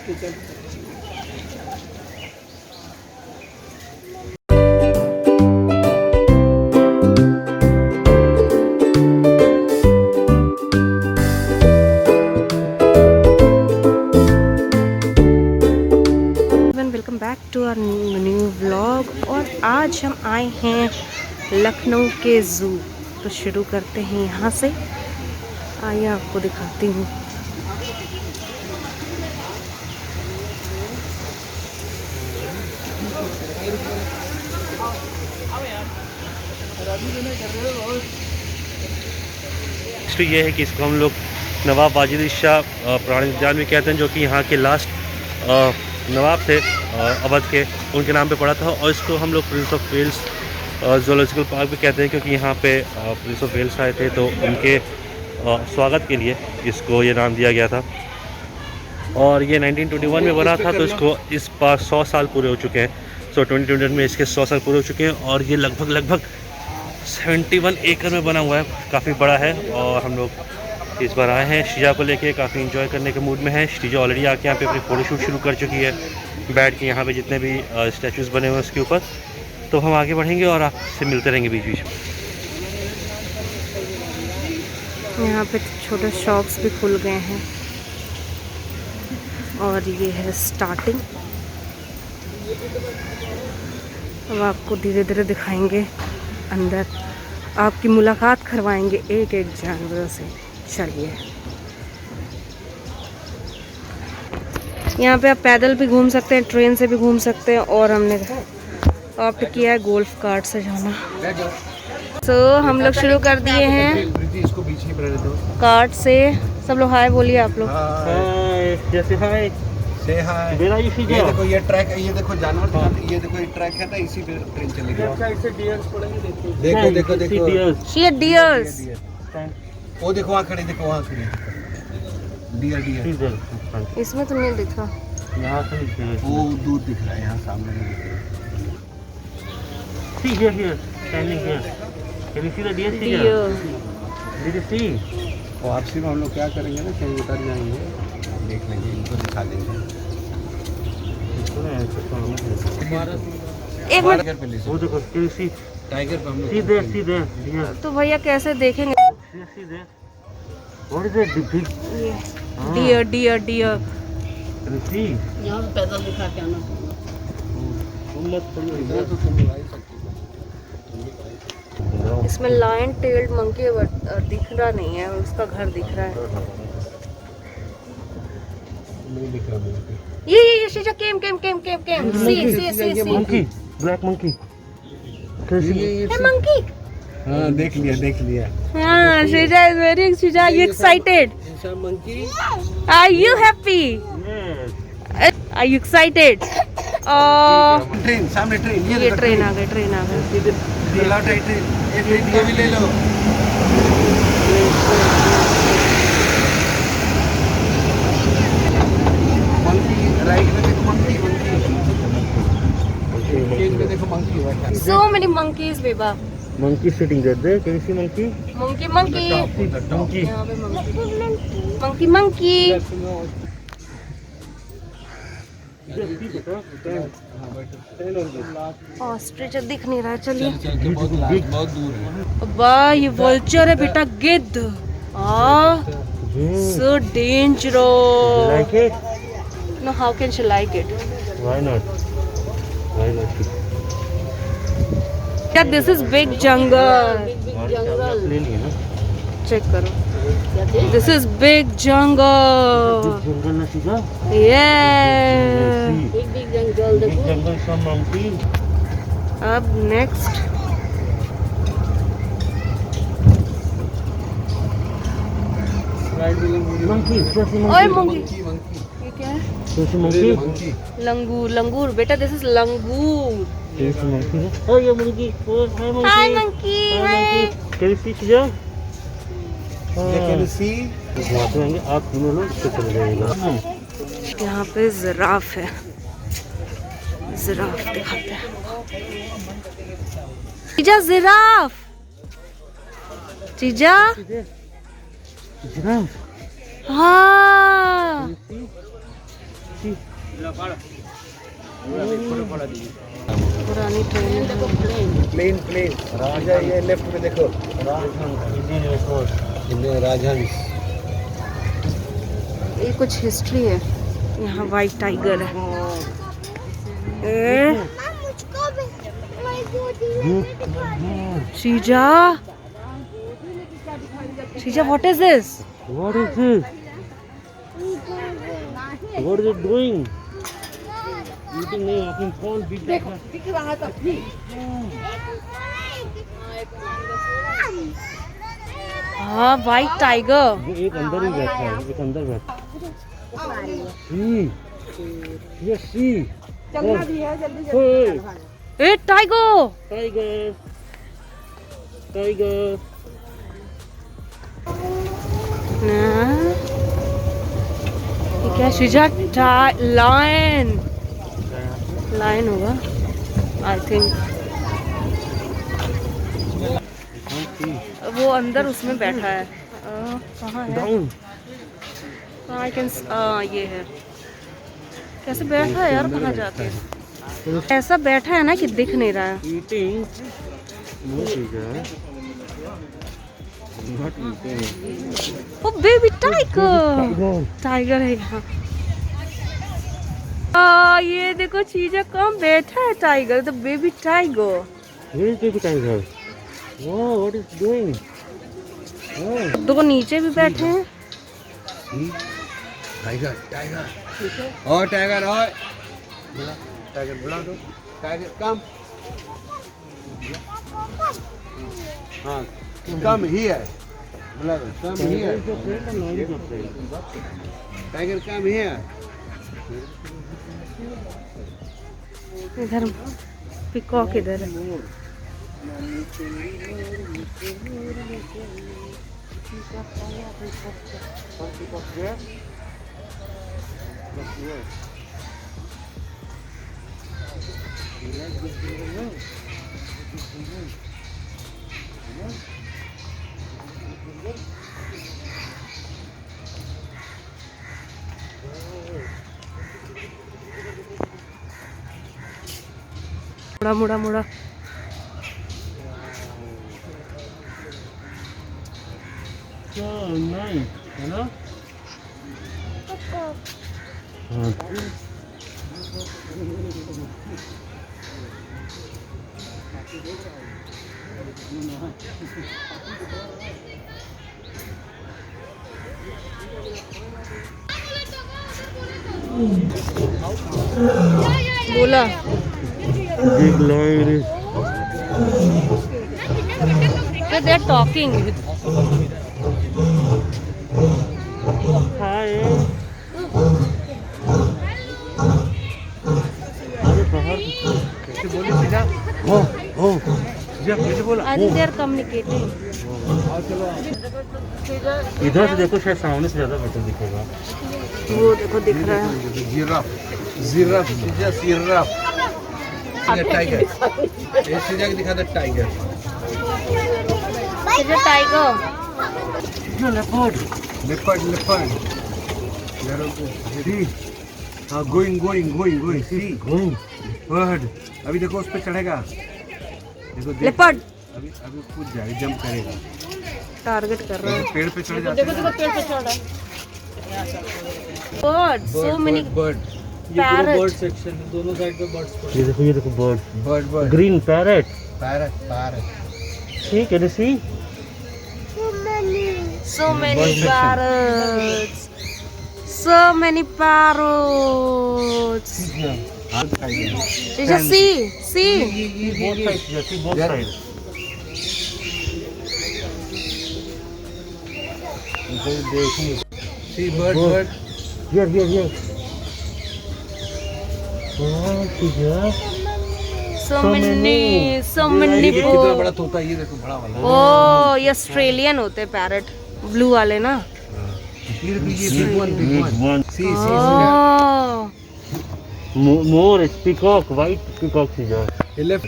Welcome back to our new vlog. और आज हम आए हैं लखनऊ के ज़ू। तो शुरू करते हैं यहाँ से। आइए आपको दिखाती हूँ। ये है कि इसको हम लोग नवाब वाजिद शाह प्राणी उद्यान भी कहते हैं, जो कि यहाँ के लास्ट नवाब थे अवध के, उनके नाम पे पड़ा था। और इसको हम लोग Prince of Wales zoological park भी कहते हैं, क्योंकि यहाँ पे प्रिंस ऑफ वेल्स आए थे तो उनके स्वागत के लिए इसको ये नाम दिया गया था। और ये 1921 में बना था, तो इसको इस बार 100 साल पूरे हो चुके हैं। 2021 में इसके 100 साल पूरे हो चुके हैं। और ये लगभग 71 एकड़ में बना हुआ है, काफ़ी बड़ा है। और हम लोग इस बार आए हैं श्रीजा को लेके, काफ़ी एंजॉय करने के मूड में है। श्रीजा ऑलरेडी आके यहाँ पे अपनी फ़ोटोशूट शुरू कर चुकी है, बैठ के यहाँ पे जितने भी स्टैचूज़ बने हुए हैं उसके ऊपर। तो हम आगे बढ़ेंगे और आपसे मिलते रहेंगे बीच बीच में। यहाँ पे छोटे शॉप्स भी खुल गए हैं। और ये है स्टार्टिंग। अब आपको धीरे धीरे दिखाएंगे अंदर, आपकी मुलाकात करवाएंगे एक एक जानवरों से। चलिए, यहाँ पे आप पैदल भी घूम सकते हैं, ट्रेन से भी घूम सकते हैं। और हमने ऑप्ट किया है गोल्फ कार्ट से जाना। तो हम लोग शुरू कर दिए हैं कार्ट से। सब लोग हाय बोलिए आप लोग। जैसे हाय से हाय। ये देखो ये ट्रैक, ये देखो जानवर दिखाते, ये देखो ये ट्रैक है ना, इसी पे ट्रेन चलेगी। देखो देखो देखो डियर्स। वो देखो वहाँ खड़ी, देखो वहाँ खड़ी डियर डियर। इसमें तो नहीं दिखा, यहाँ से वो दूर दिख रहा है, यहाँ सामने नहीं दिख रहा। वापसी में हम लोग क्या करेंगे ना, कहीं उतर जाएंगे, देख लेंगे, इनको दिखा देंगे। एक मिनट, वो देखो टाइगर पे हम लोग सीधे तो भैया कैसे देखेंगे? सीधे what is it big deer deer deer. यहाँ पे पैदल दिखा के आना। इसमें लायन टेल्ड मंकी दिख रहा नहीं है, उसका घर दिख रहा है। नहीं दिख रहा मुझे। ये Sheesha came see monkey, black monkey. Monkey. हाँ देख लिया। हाँ, Sheesha is very excited. Monkey. Are you happy? Are you excited? Train सामने, ट्रेन ये ट्रेन आ गई। ट्रेन, ये भी ले लो। मंकी राइट में देखो, मंकी में देखो, मंकी बैठा है। So many monkeys, Beba. Monkey sitting there. Can you see monkey? Monkey. Monkey. यहाँ पे monkey. ऑस्ट्रिच दिख नहीं रहा है। चलिए, बहुत दूर है। वाह, ये वल्चर है बेटा, गिद्ध। So dangerous. Like it? No, how can she like it? Why not? Yeah, this is big jungle. ले लिए ना? Check करो। This is big jungle. जंगल ना सीधा? Yeah. Big jungle देखो। जंगल some monkey. अब next. Monkey. ओए monkey. ये क्या है? There's a monkey. लंगूर बेटा, this is langur. There's a monkey. Oh, yeah, monkey. Oh, hi, monkey. Hi monkey. Hi. Can you see Shija? Can you see? घुमाते रहेंगे, आप तीनों लोग तो चले जाएगा। यहाँ पे जिराफ है, जिराफ दिखाते हैं। चीजा जिराफ, चीजा। जिराफ। हाँ, पुरानी ट्रेन है। प्लेन प्लेन राजा, ये लेफ्ट में देखो इंडियन राजहंस। ये कुछ हिस्ट्री है। यहाँ वाइट टाइगर है। Sheeza, Sheeza, what is this? What is this? What is it doing? Eating नहीं, walking phone, big देखो दिख रहा था भी। हाँ, वाइट टाइगर। एक अंदर ही बैठा है, एक अंदर बैठा है। ये सी चलना भी है जल्दी ओए, ए टाइगर, टाइगर टाइगर। ये क्या शीजा? लायन, लायन होगा आई थिंक। वो अंदर उसमें बैठा है। कहाँ है? डाउन। आई कैन, ये है। कैसे बैठा है यार? कहाँ जाके ऐसा बैठा है ना कि दिख नहीं रहा है। Eating. No tiger. Not eating. Oh baby tiger, tiger है यहाँ। ये देखो चीजा कहाँ बैठा है tiger, the baby tiger. Where is baby tiger? Wow, what is doing? Oh, देखो नीचे भी बैठे हैं। टाइगर टाइगर और टाइगर और टाइगर बुला दो। टाइगर कम, हाँ कम हियर, बुला दो come here. Tiger come here. इधर पिकॉक इधर है। मुड़ा मुड़ा मुड़ा। so nice, है ना? हाँ। बोला Big lion is so they are talking। hi. अरे बाहर कैसे बोले सीधा? हो सीधा कैसे बोला? I think they are communicating. इधर से देखो, शायद सामने से ज्यादा बेटर दिखेगा। वो देखो दिख रहा है। Giraffe, giraffe, giraffe, tiger. ये सीधा दिखा दे टाइगर। शीजा टाइगर। ये लेपर्ड, लेपर्ड, लेपर्ड। सी, हाँ गोइंग गोइंग गोइंग गोइंग सी बर्ड। अभी देखो उस पे चढ़ेगा, देखो देख। लेपर्ड अभी अभी कूद जाएगा, जंप करेगा, टारगेट कर रहा है। पेड़ पे चढ़ जाता है। पेड़ पे चढ़ रहा है। Bird, so many bird, parrot. Section दोनों साइड पे बर्ड्स। ये देखो bird, bird bird, green parrot. Parrot parrot. See, can you see? So many parrots. So many parrots. शीजा see, see. Both sides, see both Yeah. sides. See bird bird. Here. Oh, शीजा. So many ये कितना birds. बड़ा तोता है, ये देखो बड़ा वाला। ओ ये ऑस्ट्रेलियन होते हैं पैरट, ब्लू वाले ना। ये देखो ये big one, big one. See see More is peacock, white peacock Sheeja. ये left.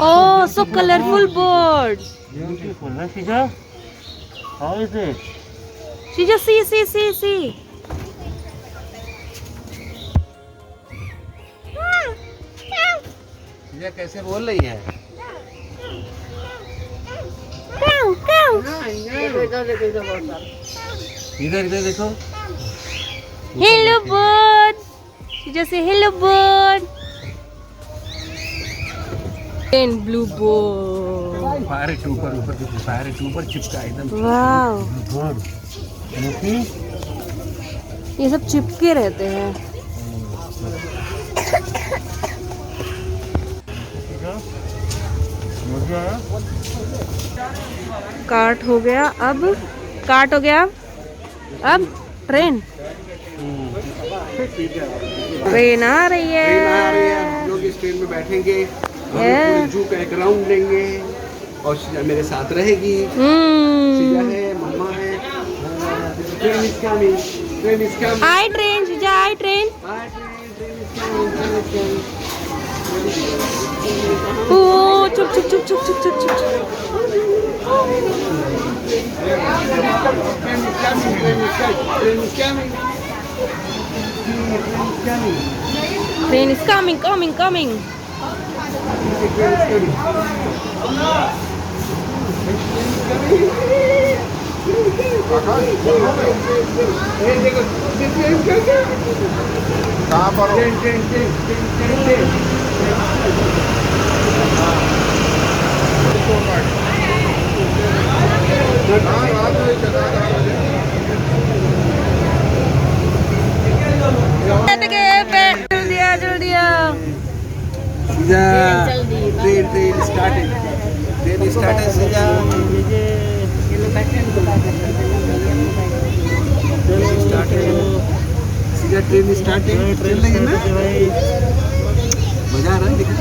Oh, so colorful birds. Beautiful, na Sheeja? How is it? Sheeja see. ये कैसे बोल रही है? इधर इधर देखो। हेलो बर्ड, जैसे hello bird. Blue bird, fire के ऊपर देखो, फायर के ऊपर चिपका एकदम। वाव, मुखी ये सब चिपके रहते हैं। काट हो गया, अब काट हो गया, अब ट्रेन ट्रेन आ रही है। लोग इस ट्रेन में बैठेंगे, हम जू का एक राउंड लेंगे और शीजा मेरे साथ रहेगी। शीजा है, मम्मा है। Train is coming, train is coming. आई ट्रेन, शीजा आई ट्रेन। ओ चुप चुप चुप चुप चुप चुप चुप। Train is coming, coming, coming. कहाँ पर हो? जल्दी train started, train started. Sheeza train started, चल रही है ना? मजा आ रहा है। देखो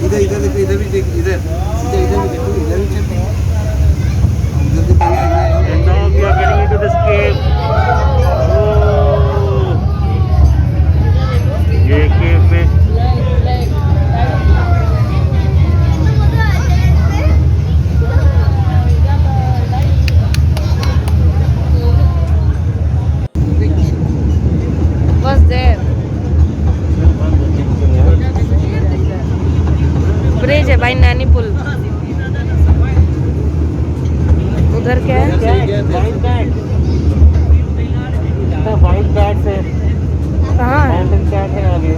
इधर इधर देखो, इधर भी देखो, इधर इधर भी देखो, इधर भी चल रही है। And now we are getting into this cave. ये केव में was there. ब्रिज है भाई, नैनी पुल। उधर क्या है? वाइट कैट है, कहाँ है? माउंटेन कैट है आगे।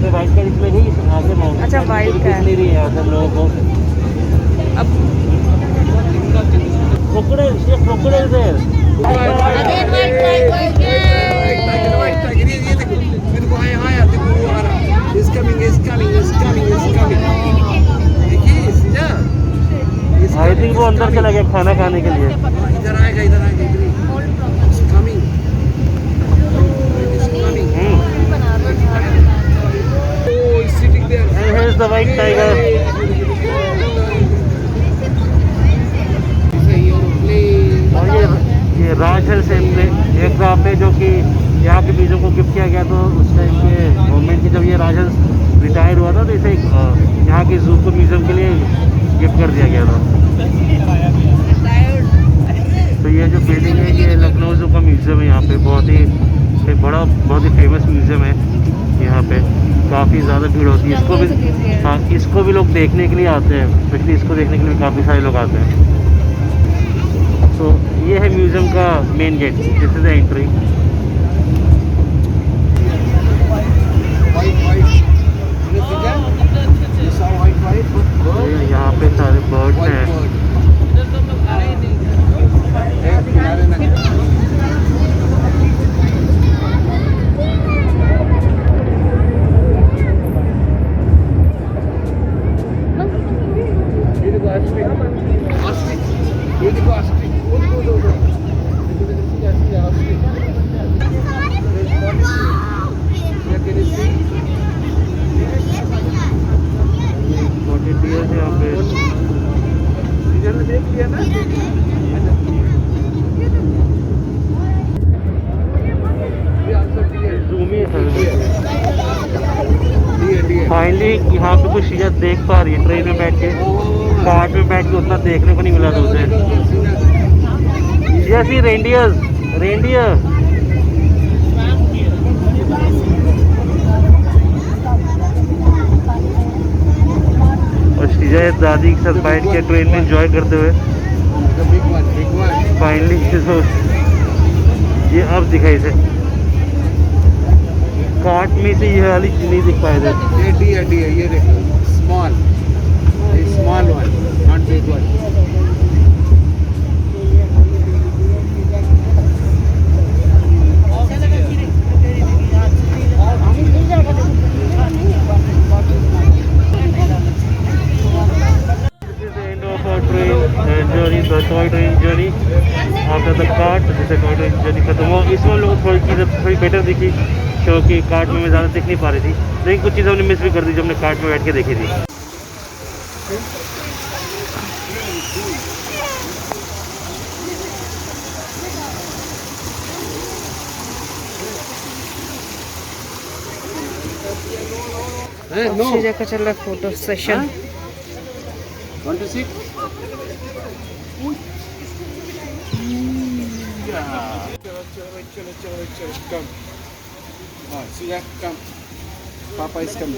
तो वाइट कैट इसमें नहीं, आगे माउंटेन। अच्छा, वाइट कैट नहीं रही है सब लोगों को। अब क्रोकोडाइल है। आई थिंक वो अंदर चला गया खाना खाने के लिए। इधर आएगा, इधर आएगा, इधर coming. Oh, it's sitting there. And here's the white tiger. और ये राजहंस है एक गाँव पे, जो कि यहाँ के बीजों को गिफ्ट किया गया। तो उस टाइम के गवर्नमेंट की जब ये राजहंस रिटायर हुआ था, तो इसे यहाँ के जू को म्यूजियम के लिए गिफ्ट कर दिया गया था। तो ये जो बिल्डिंग है, ये लखनऊ जू का म्यूज़ियम है। यहाँ पे बहुत ही बड़ा, बहुत ही फेमस म्यूज़ियम है। यहाँ पे काफ़ी ज़्यादा भीड़ होती है। इसको भी, हाँ, इसको भी लोग देखने के लिए आते हैं। स्पेशली इसको देखने के लिए काफ़ी सारे लोग आते हैं। तो ये है म्यूज़ियम का main gate, this is the entry. यहाँ पे सारे बर्ड्स हैं। फाइनली यहाँ पे कुछ चीज़ें देख पा रही है। ट्रेन में बैठ के, कार में बैठ के उतना देखने को नहीं मिला था उसे। यस, ये रेंडियर ये दादी के साथ बैठ के ट्रेन में एंजॉय करते हुए फाइनली ये अब दिखाई से काट में से ये वाली चीज नहीं दिख पाए थे। ये डी है ये देखो small one not big one. Toy train journey after the cart, जैसे टॉय ट्रेन जर्नी खत्म हुआ इसमें लोग थोड़ी चीज़ें थोड़ी बेटर दिखी क्योंकि कार्ट में मैं ज़्यादा देख नहीं पा रही थी, लेकिन कुछ चीज़ें हमने मिस भी कर दी जो हमने कार्ट में बैठ के देखी थी। अच्छी जगह चल रहा है फोटो सेशन। 26 कम कम पापा इस कम।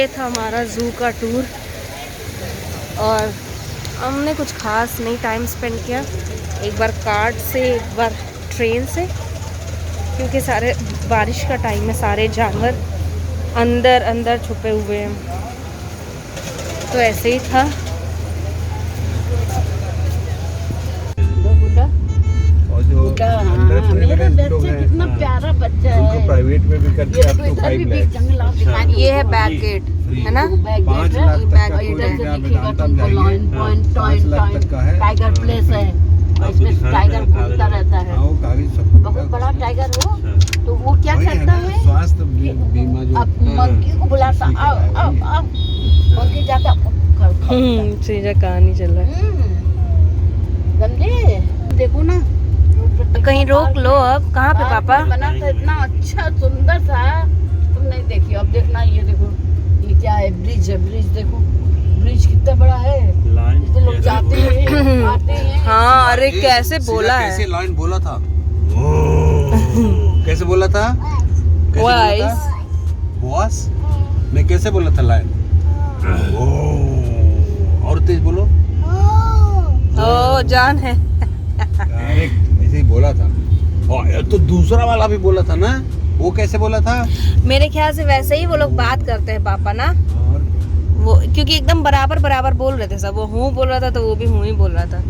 ये था हमारा जू का टूर और हमने कुछ खास नहीं टाइम स्पेंड किया, एक बार कार्ट से एक बार ट्रेन से, क्योंकि सारे बारिश का टाइम है, सारे जानवर अंदर अंदर छुपे हुए हैं, तो ऐसे ही था। और जो मेरा बच्चा कितना प्यारा बच्चा है, उनको प्राइवेट में भी करते हैं up to 5 लाख। ये है बैक गेट है ना, 5 लाख तक का कोई इधर से यहाँ दिखेगा वेदांता तुमको में लॉइन जाइए, पॉइंट 5 लाख तक का है। टाइगर प्लेस है, इसमें टाइगर घूमता रहता है, वो कागज सब बहुत बड़ा टाइगर हो। तो वो क्या वही करता ना, है, स्वास्थ्य बीमा जो अब मंकी को बुलाता, आओ आओ आओ, मंकी जाता सीधा कहानी चल रहा है। समझे, देखो ना कहीं रोक लो। अब कहाँ पे पापा? बना था इतना अच्छा सुंदर था, तुम नहीं देखी, अब देखना। ये देखो ये क्या है, ब्रिज है, ब्रिज देखो, ब्रिज कितना बड़ा है, इससे लोग जाते हैं आते हैं। हाँ अरे कैसे बोला है, कैसे लाइन बोला था कैसे बोला था बॉस मैं कैसे बोला था लाइन? और तेज बोलो। ओ जान है। ऐसे ही बोला था। और तो दूसरा वाला भी बोला था ना, वो कैसे बोला था? मेरे ख्याल से वैसे ही वो लोग बात करते हैं पापा ना, और वो क्योंकि एकदम बराबर बराबर बोल रहे थे सब। वो हूँ बोल रहा था तो वो भी हूँ ही बोल रहा था,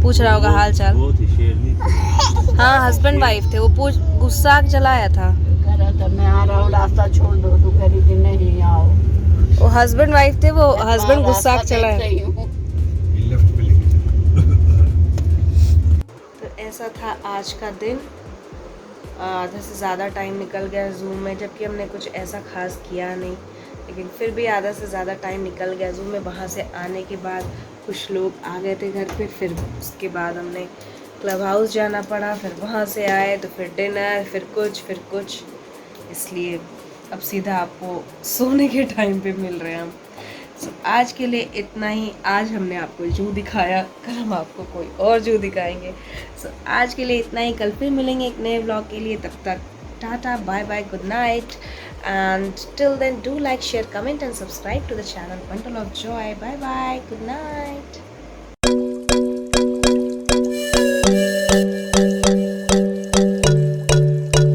पूछ रहा होगा हाल चाल। बहुत ही शेरनी थी। हाँ हस्बैंड वाइफ थे, वो पूछ गुस्सा चलाया था, कह रहा था मैं आ रहा हूँ, रास्ता छोड़ दो, तो कह रही थी नहीं आओ। वो हस्बैंड वाइफ थे, वो हस्बैंड गुस्सा चलाया। लेफ्ट पे लेके चलो। तो ऐसा था आज का दिन, आधा से ज़्यादा टाइम निकल गया जू में, जबकि हमने कुछ ऐसा खास किया नहीं, लेकिन फिर भी आधा से ज़्यादा टाइम निकल गया जू में। वहाँ से आने के बाद कुछ लोग आ गए थे घर पे, फिर उसके बाद हमने क्लब हाउस जाना पड़ा, फिर वहाँ से आए तो फिर डिनर, फिर कुछ, इसलिए अब सीधा आपको सोने के टाइम पे मिल रहे हैं हम। सो आज के लिए इतना ही। आज हमने आपको जू दिखाया, कल हम आपको कोई और जू दिखाएंगे। सो आज के लिए इतना ही, कल फिर मिलेंगे एक नए व्लॉग के लिए। तब तक tata, bye bye, good night, and till then do like, share, comment and subscribe to the channel bundle of joy. Bye bye, good night.